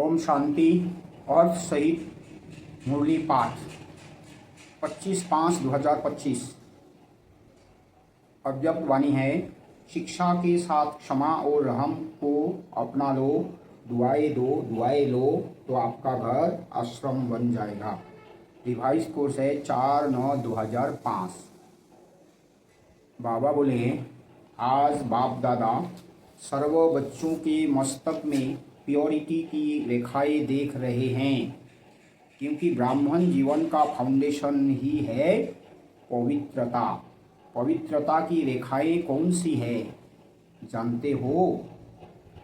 ओम शांति। अर्थ सहित मुरली पाठ 25/5/2025। अव्यक्त वाणी है। शिक्षा के साथ क्षमा और रहम को अपना लो। दुआएं दो, दुआएं लो तो आपका घर आश्रम बन जाएगा। रिवाइज कोर्स है 4/9/2005। बाबा बोले, आज बाप दादा सर्व बच्चों के मस्तक में प्योरिटी की रेखाएं देख रहे हैं, क्योंकि ब्राह्मण जीवन का फाउंडेशन ही है पवित्रता। पवित्रता की रेखाएं कौन सी है जानते हो?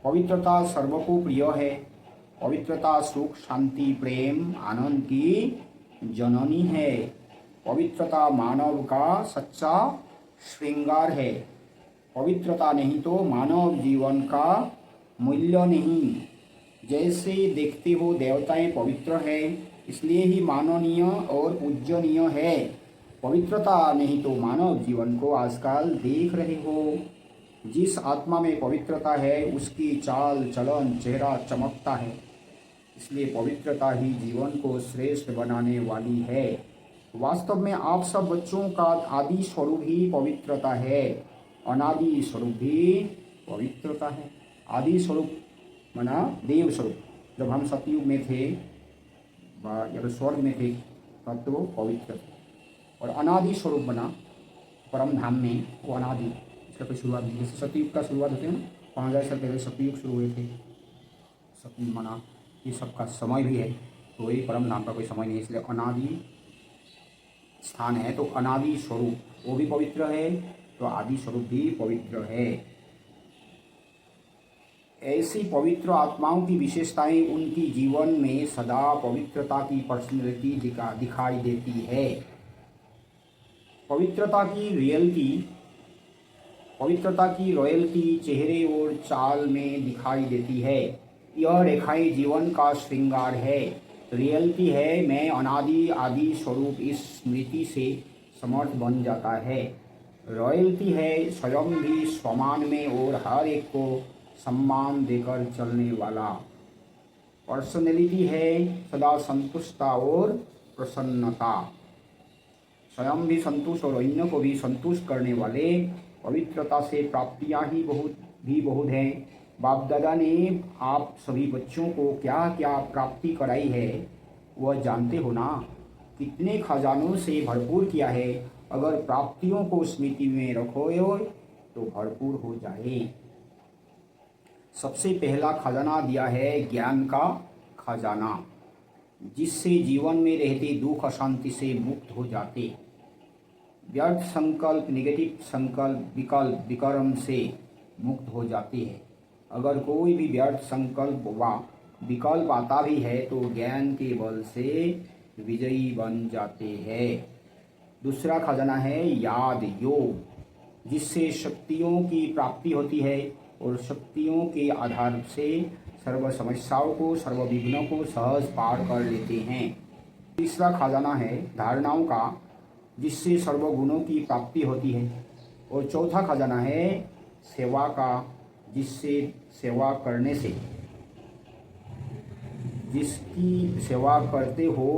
पवित्रता सर्व को प्रिय है। पवित्रता सुख, शांति, प्रेम, आनंद की जननी है। पवित्रता मानव का सच्चा श्रृंगार है। पवित्रता नहीं तो मानव जीवन का मूल्य नहीं। जैसे देखते हो देवताएं पवित्र है, इसलिए ही माननीय और पूजनीय है। पवित्रता नहीं तो मानव जीवन को आजकल देख रहे हो। जिस आत्मा में पवित्रता है उसकी चाल चलन चेहरा चमकता है। इसलिए पवित्रता ही जीवन को श्रेष्ठ बनाने वाली है। वास्तव में आप सब बच्चों का आदि स्वरूप ही पवित्रता है। अनादि स्वरूप भी पवित्रता है। आदि स्वरूप माना देव स्वरूप। जब हम सतयुग में थे या तो स्वर्ग में थे तब तो पवित्र थे। और अनादि स्वरूप बना परम धाम में, वो अनादि, इसका कोई शुरुआत नहीं। जैसे सतयुग का शुरुआत होते हैं ना, 5000 साल पहले सतयुग शुरू हुए थे। सतयुग माना ये सबका समय भी है, तो ये परम धाम का कोई समय नहीं, इसलिए अनादि स्थान है। तो अनादि स्वरूप वो भी पवित्र है, तो आदि स्वरूप भी पवित्र है। ऐसी पवित्र आत्माओं की विशेषताएं उनकी जीवन में सदा पवित्रता की पर्सनैलिटी दिखाई देती है। पवित्रता की रॉयल्टी चेहरे और चाल में दिखाई देती है। यह रेखाएं जीवन का श्रृंगार है। रियलिटी है मैं अनादि आदि स्वरूप इस स्मृति से समर्थ बन जाता है। रॉयल्टी है स्वयं भी समान में और हर एक को सम्मान देकर चलने वाला। पर्सनैलिटी है सदा संतुष्टता और प्रसन्नता। स्वयं भी संतुष्ट और अन्य को भी संतुष्ट करने वाले। पवित्रता से प्राप्तियां ही बहुत हैं। बाप दादा ने आप सभी बच्चों को क्या क्या प्राप्ति कराई है वह जानते हो ना। कितने खजानों से भरपूर किया है। अगर प्राप्तियों को स्मृति में रखो तो भरपूर हो जाए। सबसे पहला खजाना दिया है ज्ञान का खजाना, जिससे जीवन में रहते दुख अशांति से मुक्त हो जाते। व्यर्थ संकल्प, नेगेटिव संकल्प, विकल्प, विकर्म से मुक्त हो जाते हैं। अगर कोई भी व्यर्थ संकल्प व विकल्प आता भी है तो ज्ञान के बल से विजयी बन जाते हैं। दूसरा खजाना है याद योग, जिससे शक्तियों की प्राप्ति होती है और शक्तियों के आधार से सर्व समस्याओं को, सर्व विघ्नों को सहज पार कर लेते हैं। तीसरा खजाना है धारणाओं का, जिससे सर्व गुणों की प्राप्ति होती है। और चौथा खजाना है सेवा का, जिससे सेवा करने से, जिसकी सेवा करते हो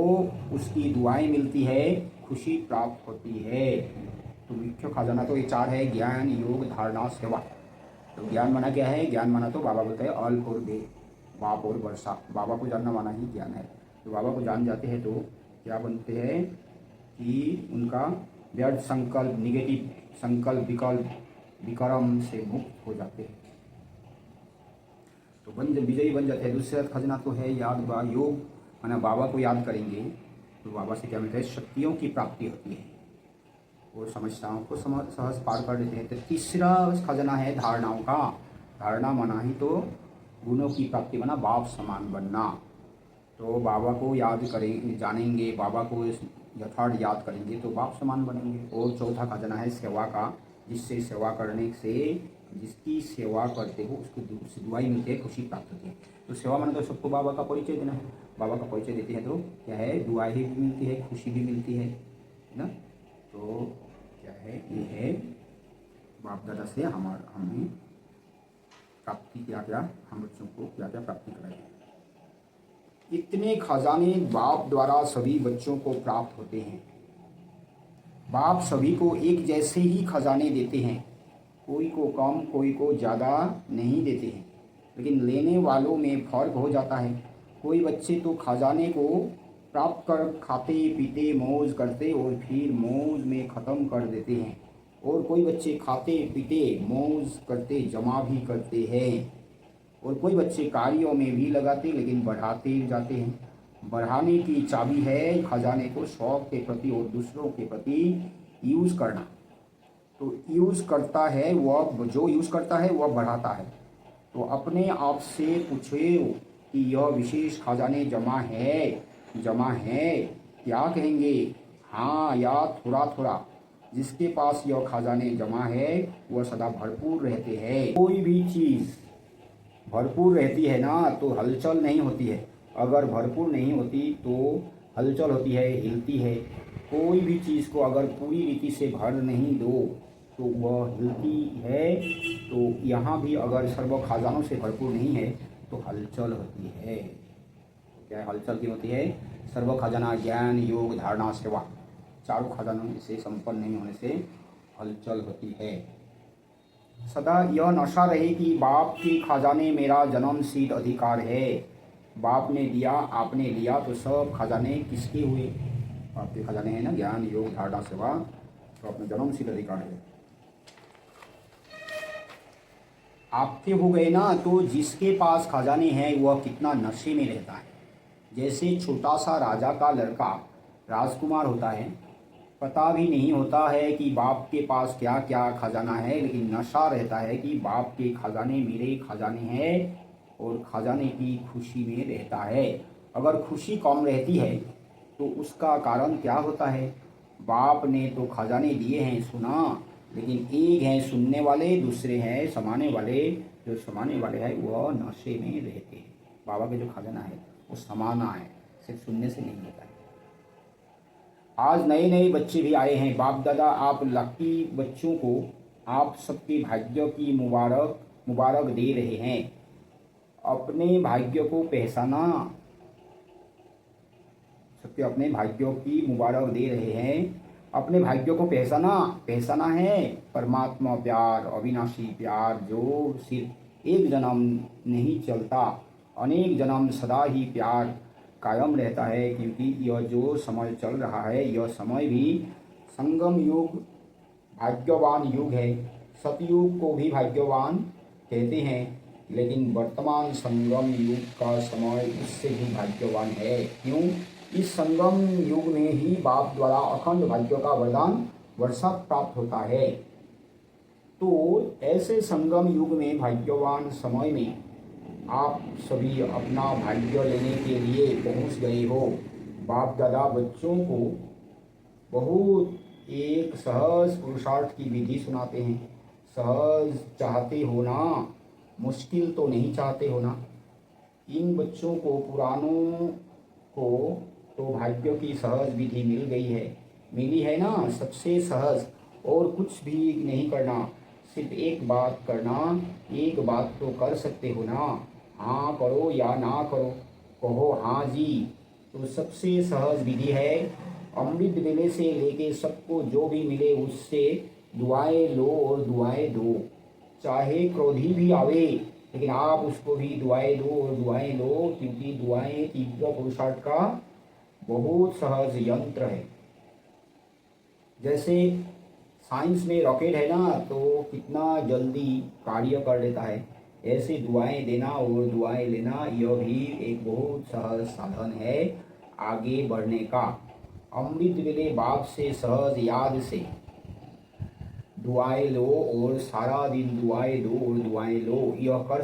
उसकी दुआएं मिलती है, खुशी प्राप्त होती है। तो मुख्य खजाना तो ये चार है, ज्ञान, योग, धारणा, सेवा। तो ज्ञान माना क्या है? ज्ञान माना तो बाबा बोलते हैं अल्प और बे, बाप और वर्षा। बाबा को जानना माना ही ज्ञान है। तो बाबा को जान जाते हैं तो क्या बनते हैं कि उनका व्यर्थ संकल्प, निगेटिव संकल्प, विकल्प, विकर्म से मुक्त हो जाते हैं, तो विजयी बन जाते हैं। दूसरा खजाना तो है याद व योग, माना बाबा को याद करेंगे तो बाबा से क्या मिलता है? शक्तियों की प्राप्ति होती है और समस्याओं को सहज पार कर लेते हैं। तो तीसरा खजाना है धारणाओं का। धारणा माना ही तो गुणों की प्राप्ति, माना बाप समान बनना। तो बाबा को याद करें, जानेंगे, बाबा को यथार्थ याद करेंगे तो बाप समान बनेंगे। और चौथा खजाना है सेवा का, जिससे सेवा करने से, जिसकी सेवा करते हो उसको दुआई मिलती है, खुशी प्राप्त होती है। तो सेवा माने तो सबको बाबा का परिचय देना है। बाबा का परिचय देते हैं तो क्या है? दुआई भी मिलती है, खुशी भी मिलती है ना। तो क्या है? ये है बाप दादा से हमें प्राप्ति क्या क्या, हम बच्चों को क्या क्या प्राप्ति कराई है। इतने खजाने बाप द्वारा सभी बच्चों को प्राप्त होते हैं। बाप सभी को एक जैसे ही खजाने देते हैं, कोई को कम कोई को ज़्यादा नहीं देते हैं, लेकिन लेने वालों में फर्क हो जाता है। कोई बच्चे तो खजाने को प्राप्त कर खाते पीते मौज करते और फिर मौज में ख़त्म कर देते हैं, और कोई बच्चे खाते पीते मौज करते जमा भी करते हैं, और कोई बच्चे कार्यों में भी लगाते लेकिन बढ़ाते जाते हैं। बढ़ाने की चाबी है खजाने को शौक के प्रति और दूसरों के प्रति यूज़ करना। तो यूज़ करता है वह, जो यूज़ करता है वह बढ़ाता है। तो अपने आप से पूछे कि यह विशेष खजाने जमा है, क्या कहेंगे, हाँ या थोड़ा थोड़ा। जिसके पास यह खजाने जमा है वह सदा भरपूर रहते हैं। कोई भी चीज़ भरपूर रहती है ना तो हलचल नहीं होती है, अगर भरपूर नहीं होती तो हलचल होती है, हिलती है। कोई भी चीज़ को अगर पूरी रीति से भर नहीं दो तो वह हिलती है। तो यहाँ भी अगर सर्व खजानों से भरपूर नहीं है तो हलचल होती है। क्या हलचल की होती है? सर्व खजाना ज्ञान योग धारणा सेवा, चारों खजानों से संपन्न नहीं होने से हलचल होती है। सदा यह नशा रहे कि बाप के खजाने मेरा जन्मसिद्ध अधिकार है। बाप ने दिया आपने लिया तो सब खजाने किसके हुए? आपके खजाने हैं ना, ज्ञान योग धारणा सेवा, तो अपना जन्मसिद्ध अधिकार है, आपके हो गए ना। तो जिसके पास खजाने हैं वह कितना नशे में रहता है। जैसे छोटा सा राजा का लड़का राजकुमार होता है, पता भी नहीं होता है कि बाप के पास क्या क्या खजाना है, लेकिन नशा रहता है कि बाप के खजाने मेरे खजाने हैं, और खजाने की खुशी में रहता है। अगर खुशी कम रहती है तो उसका कारण क्या होता है? बाप ने तो खजाने दिए हैं सुना, लेकिन एक हैं सुनने वाले, दूसरे हैं समाने वाले। जो समाने वाले हैं वह नशे में रहते हैं। बाबा के जो खजाना है वो समाना है, सिर्फ सुनने से नहीं होता है। आज नए नए बच्चे भी आए हैं। बाप दादा आप लकी बच्चों को आप सबके भाग्य की मुबारक दे रहे हैं। अपने भाग्य को पहचाना, सबके अपने भाग्यों की मुबारक दे रहे हैं। अपने भाग्यों को पहचाना है। परमात्मा प्यार, अविनाशी प्यार जो सिर्फ एक जन्म नहीं चलता, अनेक जन्म सदा ही प्यार कायम रहता है। क्योंकि यह जो समय चल रहा है यह समय भी संगम युग, भाग्यवान युग है। सतयुग को भी भाग्यवान कहते हैं, लेकिन वर्तमान संगम युग का समय इससे भी भाग्यवान है। क्यों? इस संगम युग में ही बाप द्वारा अखंड भाग्य का वरदान वर्षा प्राप्त होता है। तो ऐसे संगम युग में भाग्यवान समय में आप सभी अपना भाग्य लेने के लिए पहुंच गए हो। बाप दादा बच्चों को बहुत एक सहज पुरुषार्थ की विधि सुनाते हैं। सहज चाहते हो ना, मुश्किल तो नहीं चाहते हो ना। इन बच्चों को पुरानों को तो भाग्य की सहज विधि मिली है ना, सबसे सहज। और कुछ भी नहीं करना, सिर्फ एक बात करना। एक बात तो कर सकते हो ना, हाँ करो या ना करो, कहो हाँ जी। तो सबसे सहज विधि है। अमृत वेले से लेके सबको जो भी मिले उससे दुआएं लो और दुआएं दो। चाहे क्रोधी भी आवे लेकिन आप उसको भी दुआएं दो और दुआएं लो, क्योंकि दुआएं तीव्र पुरुषार्थ का बहुत सहज यंत्र है। जैसे साइंस में रॉकेट है ना, तो कितना जल्दी कार्य कर लेता है, ऐसे दुआएं देना और दुआएं लेना यह भी एक बहुत सहज साधन है आगे बढ़ने का। अमृत वेले बाप से सहज याद से दुआएं लो और सारा दिन दुआएं दो और दुआएं लो। यह कर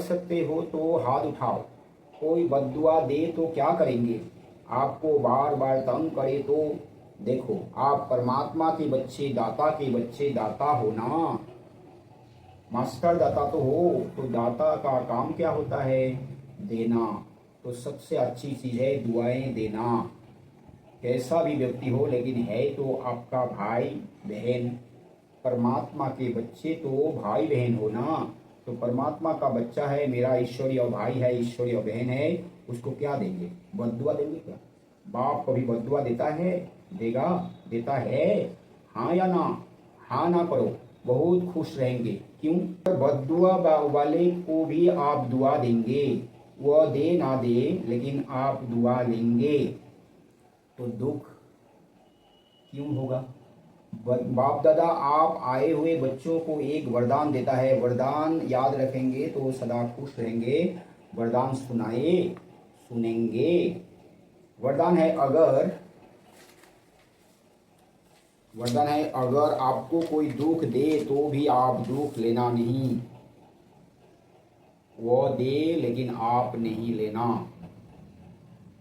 सकते हो तो हाथ उठाओ। कोई बद्दुआ दे तो क्या करेंगे? आपको बार बार तंग करे तो देखो, आप परमात्मा के बच्चे, दाता के बच्चे, दाता हो ना, मास्टर दाता तो हो। तो दाता का काम क्या होता है? देना। तो सबसे अच्छी चीज़ है दुआएं देना। कैसा भी व्यक्ति हो लेकिन है तो आपका भाई बहन। परमात्मा के बच्चे तो भाई बहन हो ना, तो परमात्मा का बच्चा है, मेरा ईश्वरीय भाई है, ईश्वरीय बहन है, उसको क्या देंगे? बद्दुआ देंगे क्या? बाप कभी बद्दुआ देता है? देगा? देता है? हाँ या ना? हाँ ना करो, बहुत खुश रहेंगे। क्यों? बद्दुआ वाले को भी आप दुआ देंगे, वह दे ना दे लेकिन आप दुआ लेंगे, तो दुख क्यों होगा? बाप दादा आप आए हुए बच्चों को एक वरदान देता है, वरदान याद रखेंगे तो सदा खुश रहेंगे। वरदान सुनेंगे। वरदान है अगर आपको कोई दुख दे तो भी आप दुख लेना नहीं, वो दे लेकिन आप नहीं लेना,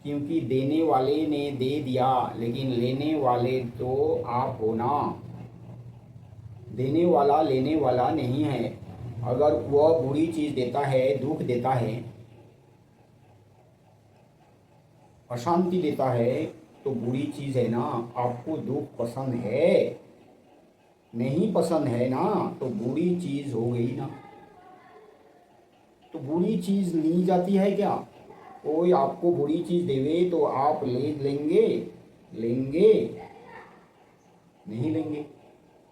क्योंकि देने वाले ने दे दिया लेकिन लेने वाले तो आप हो ना। देने वाला लेने वाला नहीं है। अगर वह बुरी चीज देता है, दुख देता है, अशांति देता है, तो बुरी चीज है ना। आपको दुख पसंद है? नहीं पसंद है ना, तो बुरी चीज हो गई ना। तो बुरी चीज ली जाती है क्या? कोई आपको बुरी चीज देवे तो आप लेंगे? नहीं लेंगे।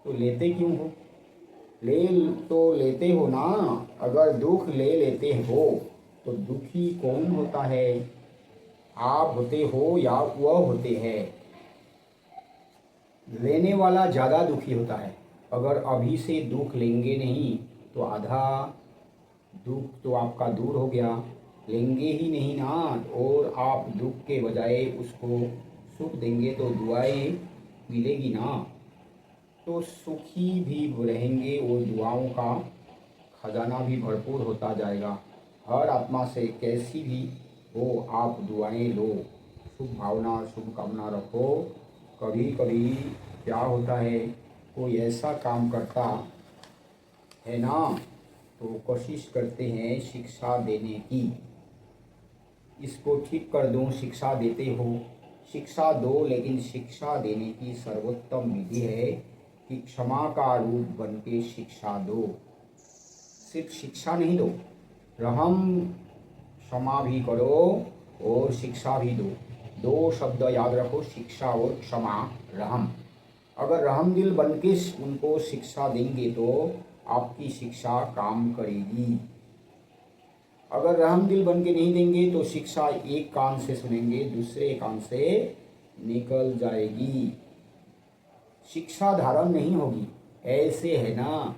तो लेते क्यों हो? लेते हो ना। अगर दुख लेते हो तो दुखी कौन होता है? आप होते हो या वह होते हैं? लेने वाला ज़्यादा दुखी होता है। अगर अभी से दुख लेंगे नहीं तो आधा दुख तो आपका दूर हो गया। लेंगे ही नहीं ना, और आप दुख के बजाय उसको सुख देंगे तो दुआएं मिलेगी ना। तो सुखी भी रहेंगे, वो दुआओं का खजाना भी भरपूर होता जाएगा। हर आत्मा से कैसी भी हो आप दुआएं लो, शुभ भावना शुभ कामना रखो। कभी कभी क्या होता है, कोई ऐसा काम करता है ना तो कोशिश करते हैं शिक्षा देने की, इसको ठीक कर दूं, शिक्षा देते हो, शिक्षा दो, लेकिन शिक्षा देने की सर्वोत्तम विधि है कि क्षमा का रूप बन के शिक्षा दो। सिर्फ शिक्षा नहीं दो, रहम क्षमा भी करो और शिक्षा भी दो। दो शब्द याद रखो, शिक्षा और क्षमा, रहम। अगर रहम दिल बन के उनको शिक्षा देंगे तो आपकी शिक्षा काम करेगी। अगर रहम दिल बन के नहीं देंगे तो शिक्षा एक कान से सुनेंगे, दूसरे कान से निकल जाएगी, शिक्षा धारण नहीं होगी। ऐसे है ना,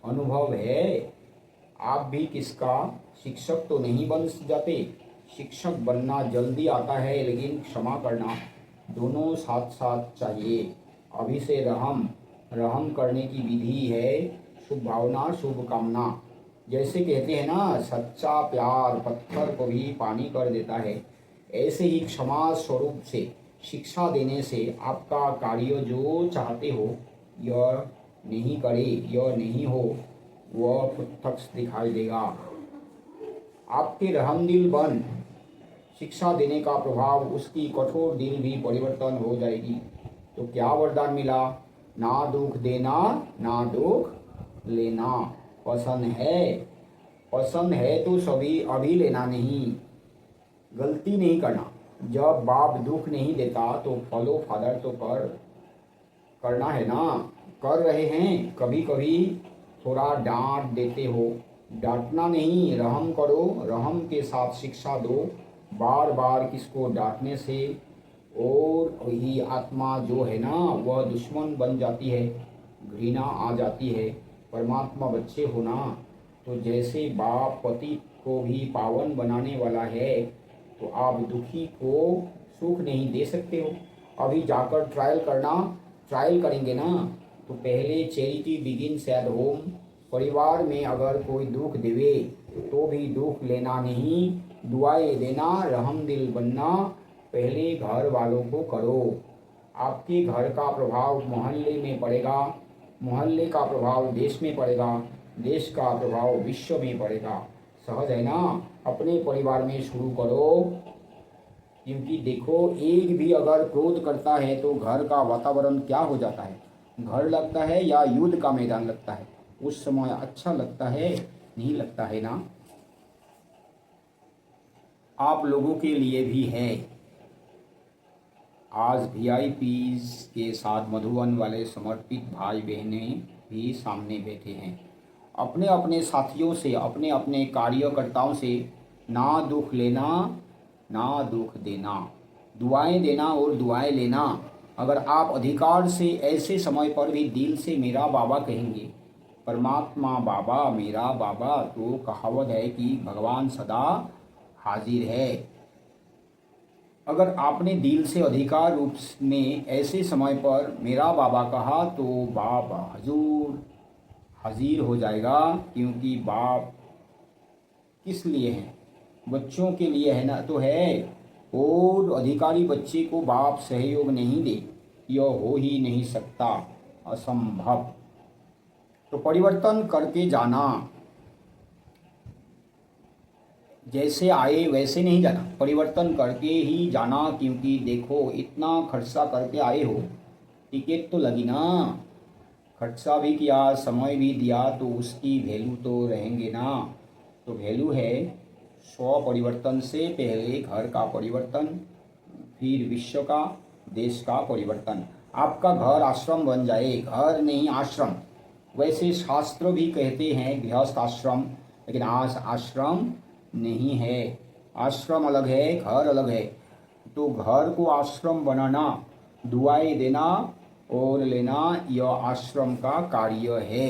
अनुभव है। आप भी किसका शिक्षक तो नहीं बन जाते। शिक्षक बनना जल्दी आता है, लेकिन क्षमा करना दोनों साथ साथ चाहिए। अभी से रहम करने की विधि है शुभ भावना शुभ कामना। जैसे कहते हैं ना, सच्चा प्यार पत्थर को भी पानी कर देता है, ऐसे ही क्षमा स्वरूप से शिक्षा देने से आपका कार्य जो चाहते हो यह नहीं करे, यह नहीं हो, वह प्रत्यक्ष दिखाई देगा। आपके रहम दिल बन शिक्षा देने का प्रभाव, उसकी कठोर दिल भी परिवर्तन हो जाएगी। तो क्या वरदान मिला? ना दुख देना ना दुख लेना। पसंद है तो सभी अभी लेना नहीं, गलती नहीं करना। जब बाप दुख नहीं देता तो फॉलो फादर तो करना है ना, कर रहे हैं। कभी कभी थोड़ा डांट देते हो, डांटना नहीं, रहम करो, रहम के साथ शिक्षा दो। बार बार किसको डांटने से और वही आत्मा जो है ना वह दुश्मन बन जाती है, घृणा आ जाती है। परमात्मा बच्चे हो ना, तो जैसे बाप पति को भी पावन बनाने वाला है, तो आप दुखी को सुख नहीं दे सकते हो। अभी जाकर ट्रायल करेंगे ना, तो पहले चैरिटी बिगिन्स एट होम। परिवार में अगर कोई दुख देवे तो भी दुख लेना नहीं, दुआएं देना, रहम दिल बनना पहले घर वालों को करो। आपके घर का प्रभाव मोहल्ले में पड़ेगा, मोहल्ले का प्रभाव देश में पड़ेगा, देश का प्रभाव विश्व में पड़ेगा। सहज है ना, अपने परिवार में शुरू करो। क्योंकि देखो, एक भी अगर क्रोध करता है तो घर का वातावरण क्या हो जाता है? घर लगता है या युद्ध का मैदान लगता है? उस समय अच्छा लगता है? नहीं लगता है ना? आप लोगों के लिए भी है। आज वीआईपीज के साथ मधुबन वाले समर्पित भाई बहनें भी सामने बैठे हैं। अपने अपने साथियों से, अपने अपने कार्यकर्ताओं से ना दुख लेना, ना दुख देना, दुआएं देना और दुआएं लेना। अगर आप अधिकार से ऐसे समय पर भी दिल से मेरा बाबा कहेंगे, परमात्मा बाबा, मेरा बाबा, तो कहावत है कि भगवान सदा हाजिर है। अगर आपने दिल से अधिकार रूप में ऐसे समय पर मेरा बाबा कहा तो बाप हजूर हाजिर हो जाएगा, क्योंकि बाप किस लिए है? बच्चों के लिए है ना, तो है। और अधिकारी बच्चे को बाप सहयोग नहीं दे, यह हो ही नहीं सकता, असंभव। तो परिवर्तन करके जाना, जैसे आए वैसे नहीं जाना, परिवर्तन करके ही जाना। क्योंकि देखो, इतना खर्चा करके आए हो, टिकट तो लगी ना, खर्चा भी किया, समय भी दिया, तो उसकी वैल्यू तो रहेंगे ना। तो वैल्यू है स्व परिवर्तन से पहले घर का परिवर्तन, फिर विश्व का, देश का परिवर्तन। आपका घर आश्रम बन जाए, घर नहीं आश्रम। वैसे शास्त्र भी कहते हैं गृहस्थ आश्रम, लेकिन आज आश्रम नहीं है। आश्रम अलग है, घर अलग है। तो घर को आश्रम बनाना, दुआएं देना और लेना, यह आश्रम का कार्य है।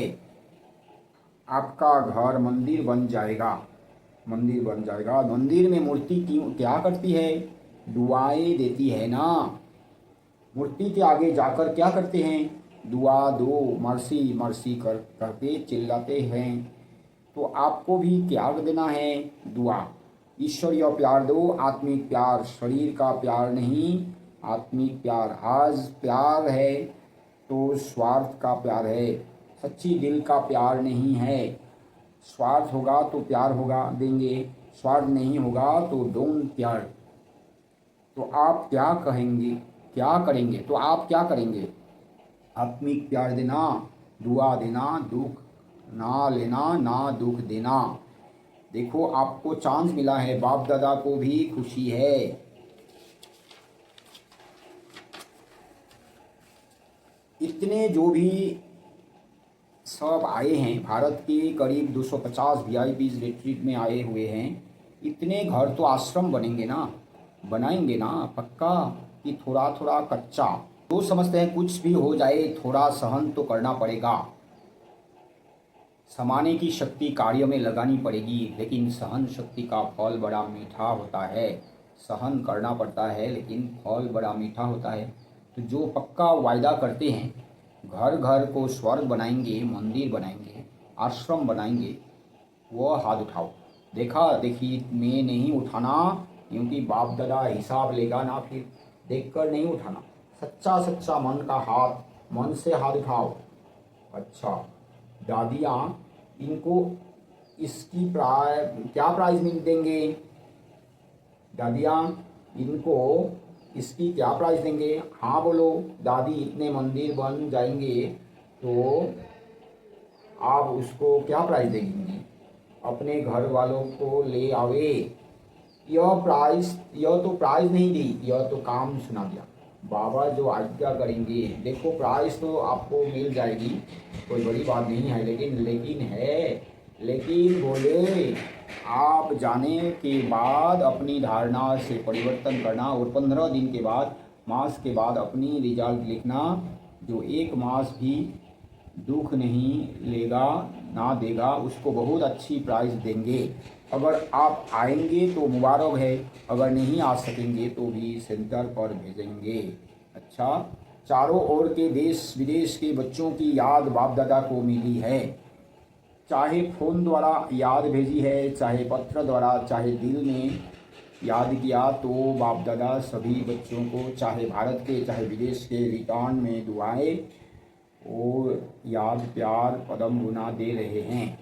आपका घर मंदिर बन जाएगा, मंदिर बन जाएगा। मंदिर में मूर्ति क्यों क्या करती है? दुआएं देती है ना। मूर्ति के आगे जाकर क्या करते हैं? दुआ दो, मर्सी मर्सी करके चिल्लाते हैं। तो आपको भी त्याग देना है, दुआ। ईश्वरीय प्यार दो, आत्मिक प्यार, शरीर का प्यार नहीं, आत्मिक प्यार। आज प्यार है तो स्वार्थ का प्यार है, सच्ची दिल का प्यार नहीं है। स्वार्थ होगा तो प्यार होगा, देंगे, स्वार्थ नहीं होगा तो डोंट प्यार। तो आप क्या कहेंगे, क्या करेंगे? तो आप क्या करेंगे? आत्मिक प्यार देना, दुआ देना, दुख ना लेना, ना दुख देना। देखो, आपको चांस मिला है, बाप दादा को भी खुशी है। इतने जो भी सब आए हैं, भारत के करीब 250 वीआईपीज रिट्रीट में आए हुए हैं। इतने घर तो आश्रम बनेंगे ना, बनाएंगे ना पक्का, कि थोड़ा थोड़ा कच्चा। तो समझते हैं कुछ भी हो जाए थोड़ा सहन तो करना पड़ेगा। समाने की शक्ति कार्य में लगानी पड़ेगी, लेकिन सहन शक्ति का फल बड़ा मीठा होता है। सहन करना पड़ता है, लेकिन फल बड़ा मीठा होता है। तो जो पक्का वायदा करते हैं, घर घर को स्वर्ग बनाएंगे, मंदिर बनाएंगे, आश्रम बनाएंगे, वो हाथ उठाओ। देखा देखी में नहीं उठाना, क्योंकि बाप दादा हिसाब लेगा ना, फिर देखकर नहीं उठाना। सच्चा सच्चा मन का हाथ, मन से हाथ उठाओ। अच्छा दादियाँ, इनको इसकी क्या प्राइज मिल देंगे? दादियाँ, इनको इसकी क्या प्राइज देंगे? हाँ बोलो दादी, इतने मंदिर बन जाएंगे तो आप उसको क्या प्राइज देंगे? अपने घर वालों को ले आवे। यह तो प्राइज नहीं दी, यह तो काम सुना दिया। बाबा जो आज्ञा करेंगे, देखो प्राइज तो आपको मिल जाएगी, कोई बड़ी बात नहीं है, लेकिन बोले आप जाने के बाद अपनी धारणा से परिवर्तन करना, और 15 दिन के बाद, मास के बाद अपनी रिजल्ट लिखना। जो 1 मास भी दुख नहीं लेगा ना देगा, उसको बहुत अच्छी प्राइस देंगे। अगर आप आएंगे तो मुबारक है, अगर नहीं आ सकेंगे तो भी सेंटर पर भेजेंगे। अच्छा, चारों ओर के देश विदेश के बच्चों की याद बाप दादा को मिली है। चाहे फ़ोन द्वारा याद भेजी है, चाहे पत्र द्वारा, चाहे दिल में याद किया, तो बाप दादा सभी बच्चों को, चाहे भारत के चाहे विदेश के, रिटर्न में दुआएं और याद प्यार पदम गुना दे रहे हैं।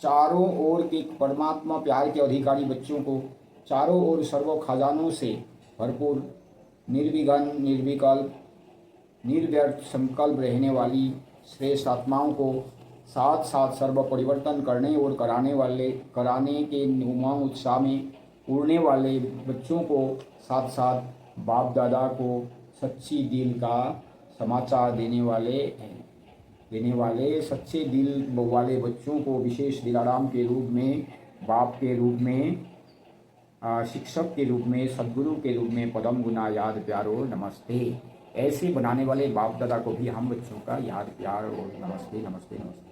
चारों ओर के परमात्मा प्यार के अधिकारी बच्चों को, चारों ओर सर्व खजानों से भरपूर, निर्विघ्न निर्विकल्प निर्व्यर्थ संकल्प रहने वाली श्रेष्ठ आत्माओं को, साथ साथ सर्व परिवर्तन करने और कराने के उमंग उत्साह में उड़ने वाले बच्चों को साथ साथ बाप दादा को सच्ची दिल का समाचार देने वाले सच्चे दिल वाले बच्चों को विशेष दिलाराम के रूप में, बाप के रूप में, शिक्षक के रूप में, सद्गुरु के रूप में पदम गुना याद प्यारो नमस्ते, ऐसे बनाने वाले बाप दादा को भी हम बच्चों का याद प्यार और नमस्ते नमस्ते नमस्ते।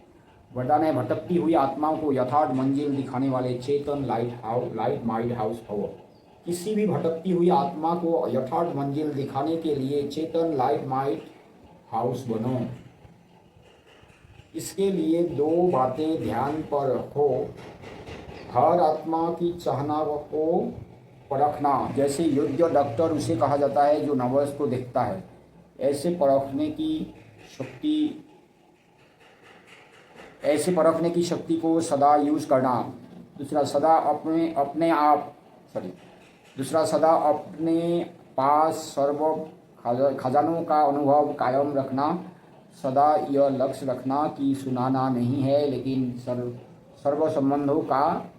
वरदान है, भटकती हुई आत्माओं को यथार्थ मंजिल दिखाने वाले चेतन लाइट माइट हाउस भवो। किसी भी भटकती हुई आत्मा को यथार्थ मंजिल दिखाने के लिए चेतन लाइट माइट हाउस बनो। इसके लिए दो बातें ध्यान पर रखो। हर आत्मा की चाहना को परखना, जैसे योग्य डॉक्टर उसे कहा जाता है जो नर्वस को देखता है, ऐसे परखने की शक्ति को सदा यूज़ करना। दूसरा, सदा अपने पास सर्व खजानों का अनुभव कायम रखना। सदा यह लक्ष्य रखना कि सुनाना नहीं है, लेकिन सर्व संबंधों का,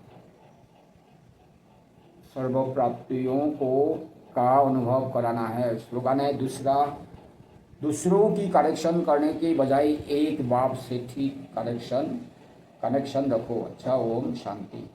सर्व प्राप्तियों का अनुभव कराना है। स्लोगन है, दूसरों की करेक्शन करने के बजाय एक बाप से ठीक कनेक्शन रखो। अच्छा, ओम शांति।